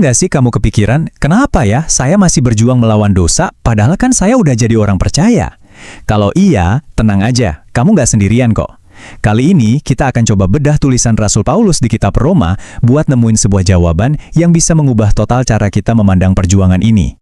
nggak sih kamu kepikiran, kenapa ya saya masih berjuang melawan dosa, padahal kan saya udah jadi orang percaya? Kalau iya, tenang aja, kamu nggak sendirian kok. Kali ini kita akan coba bedah tulisan Rasul Paulus di kitab Roma buat nemuin sebuah jawaban yang bisa mengubah total cara kita memandang perjuangan ini.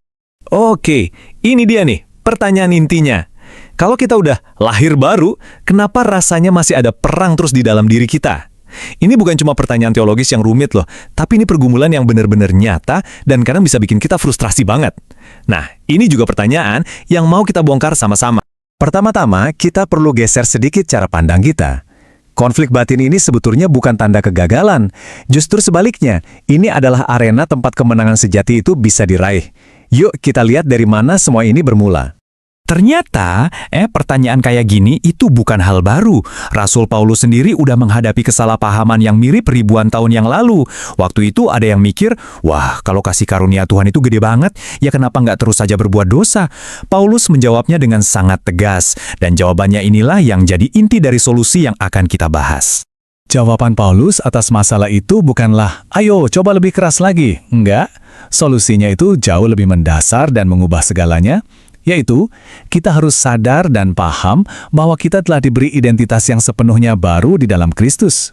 Oke, ini dia nih, pertanyaan intinya. Kalau kita udah lahir baru, kenapa rasanya masih ada perang terus di dalam diri kita? Ini bukan cuma pertanyaan teologis yang rumit loh, tapi ini pergumulan yang benar-benar nyata dan kadang bisa bikin kita frustrasi banget. Nah, ini juga pertanyaan yang mau kita bongkar sama-sama. Pertama-tama, kita perlu geser sedikit cara pandang kita. Konflik batin ini sebetulnya bukan tanda kegagalan. Justru sebaliknya, ini adalah arena tempat kemenangan sejati itu bisa diraih. Yuk kita lihat dari mana semua ini bermula. Ternyata, pertanyaan kayak gini itu bukan hal baru. Rasul Paulus sendiri udah menghadapi kesalahpahaman yang mirip ribuan tahun yang lalu. Waktu itu ada yang mikir, wah kalau kasih karunia Tuhan itu gede banget, ya kenapa nggak terus saja berbuat dosa? Paulus menjawabnya dengan sangat tegas, dan jawabannya inilah yang jadi inti dari solusi yang akan kita bahas. Jawaban Paulus atas masalah itu bukanlah, ayo coba lebih keras lagi. Enggak, solusinya itu jauh lebih mendasar dan mengubah segalanya. Yaitu, kita harus sadar dan paham bahwa kita telah diberi identitas yang sepenuhnya baru di dalam Kristus.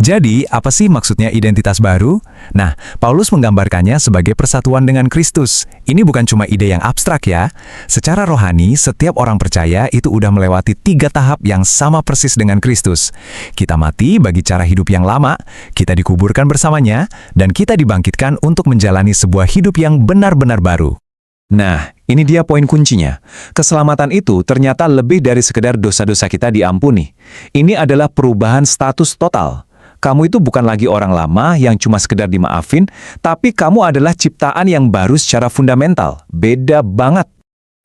Jadi, apa sih maksudnya identitas baru? Nah, Paulus menggambarkannya sebagai persatuan dengan Kristus. Ini bukan cuma ide yang abstrak ya. Secara rohani, setiap orang percaya itu udah melewati 3 tahap yang sama persis dengan Kristus. Kita mati bagi cara hidup yang lama, kita dikuburkan bersamanya, dan kita dibangkitkan untuk menjalani sebuah hidup yang benar-benar baru. Nah, ini dia poin kuncinya. Keselamatan itu ternyata lebih dari sekedar dosa-dosa kita diampuni. Ini adalah perubahan status total. Kamu itu bukan lagi orang lama yang cuma sekedar dimaafin, tapi kamu adalah ciptaan yang baru secara fundamental. Beda banget.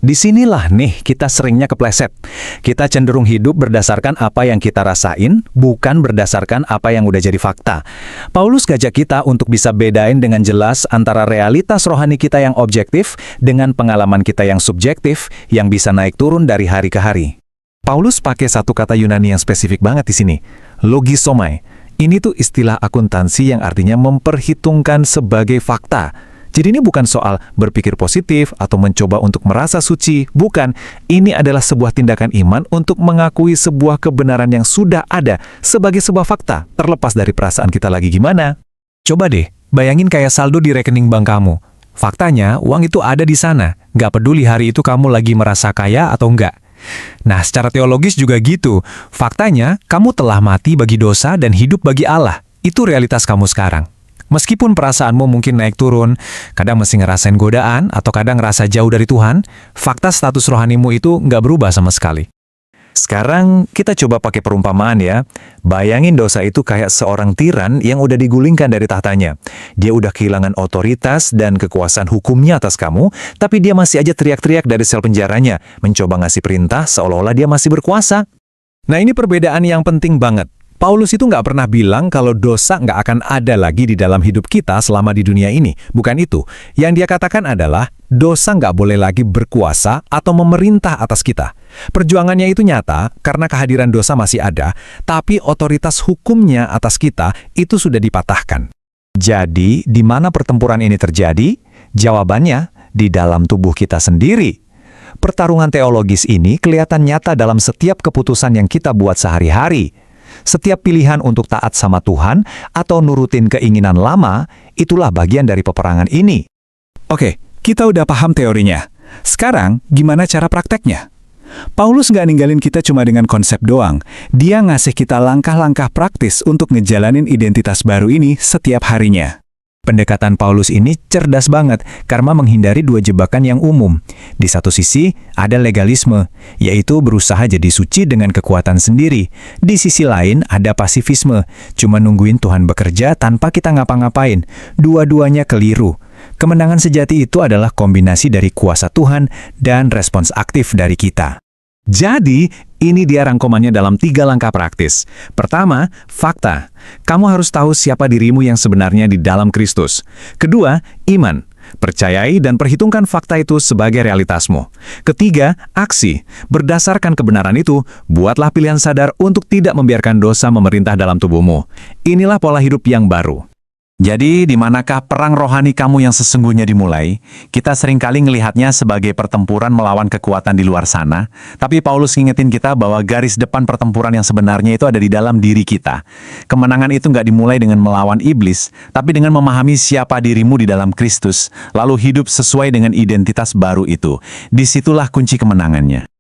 Disinilah nih kita seringnya kepleset. Kita cenderung hidup berdasarkan apa yang kita rasain, bukan berdasarkan apa yang udah jadi fakta. Paulus ngajak kita untuk bisa bedain dengan jelas antara realitas rohani kita yang objektif dengan pengalaman kita yang subjektif yang bisa naik turun dari hari ke hari. Paulus pakai satu kata Yunani yang spesifik banget di sini, logisomai. Ini tuh istilah akuntansi yang artinya memperhitungkan sebagai fakta. Jadi ini bukan soal berpikir positif atau mencoba untuk merasa suci, bukan. Ini adalah sebuah tindakan iman untuk mengakui sebuah kebenaran yang sudah ada sebagai sebuah fakta, terlepas dari perasaan kita lagi gimana. Coba deh, bayangin kayak saldo di rekening bank kamu. Faktanya, uang itu ada di sana. Nggak peduli hari itu kamu lagi merasa kaya atau enggak. Nah, secara teologis juga gitu. Faktanya, kamu telah mati bagi dosa dan hidup bagi Allah. Itu realitas kamu sekarang. Meskipun perasaanmu mungkin naik turun, kadang mesti ngerasain godaan, atau kadang ngerasa jauh dari Tuhan, fakta status rohanimu itu nggak berubah sama sekali. Sekarang kita coba pakai perumpamaan ya. Bayangin dosa itu kayak seorang tiran yang udah digulingkan dari tahtanya. Dia udah kehilangan otoritas dan kekuasaan hukumnya atas kamu, tapi dia masih aja teriak-teriak dari sel penjaranya, mencoba ngasih perintah seolah-olah dia masih berkuasa. Nah, ini perbedaan yang penting banget. Paulus itu nggak pernah bilang kalau dosa nggak akan ada lagi di dalam hidup kita selama di dunia ini. Bukan itu. Yang dia katakan adalah dosa nggak boleh lagi berkuasa atau memerintah atas kita. Perjuangannya itu nyata karena kehadiran dosa masih ada, tapi otoritas hukumnya atas kita itu sudah dipatahkan. Jadi, di mana pertempuran ini terjadi? Jawabannya, di dalam tubuh kita sendiri. Pertarungan teologis ini kelihatan nyata dalam setiap keputusan yang kita buat sehari-hari. Setiap pilihan untuk taat sama Tuhan atau nurutin keinginan lama, itulah bagian dari peperangan ini. Oke, kita udah paham teorinya. Sekarang, gimana cara prakteknya? Paulus nggak ninggalin kita cuma dengan konsep doang. Dia ngasih kita langkah-langkah praktis untuk ngejalanin identitas baru ini setiap harinya. Pendekatan Paulus ini cerdas banget karena menghindari 2 jebakan yang umum. Di satu sisi, ada legalisme, yaitu berusaha jadi suci dengan kekuatan sendiri. Di sisi lain, ada pasifisme, cuma nungguin Tuhan bekerja tanpa kita ngapa-ngapain. Dua-duanya keliru. Kemenangan sejati itu adalah kombinasi dari kuasa Tuhan dan respons aktif dari kita. Jadi, ini dia rangkumannya dalam 3 langkah praktis. Pertama, fakta. Kamu harus tahu siapa dirimu yang sebenarnya di dalam Kristus. Kedua, iman. Percayai dan perhitungkan fakta itu sebagai realitasmu. Ketiga, aksi. Berdasarkan kebenaran itu, buatlah pilihan sadar untuk tidak membiarkan dosa memerintah dalam tubuhmu. Inilah pola hidup yang baru. Jadi, di manakah perang rohani kamu yang sesungguhnya dimulai? Kita seringkali ngelihatnya sebagai pertempuran melawan kekuatan di luar sana, tapi Paulus ngingetin kita bahwa garis depan pertempuran yang sebenarnya itu ada di dalam diri kita. Kemenangan itu nggak dimulai dengan melawan iblis, tapi dengan memahami siapa dirimu di dalam Kristus, lalu hidup sesuai dengan identitas baru itu. Disitulah kunci kemenangannya.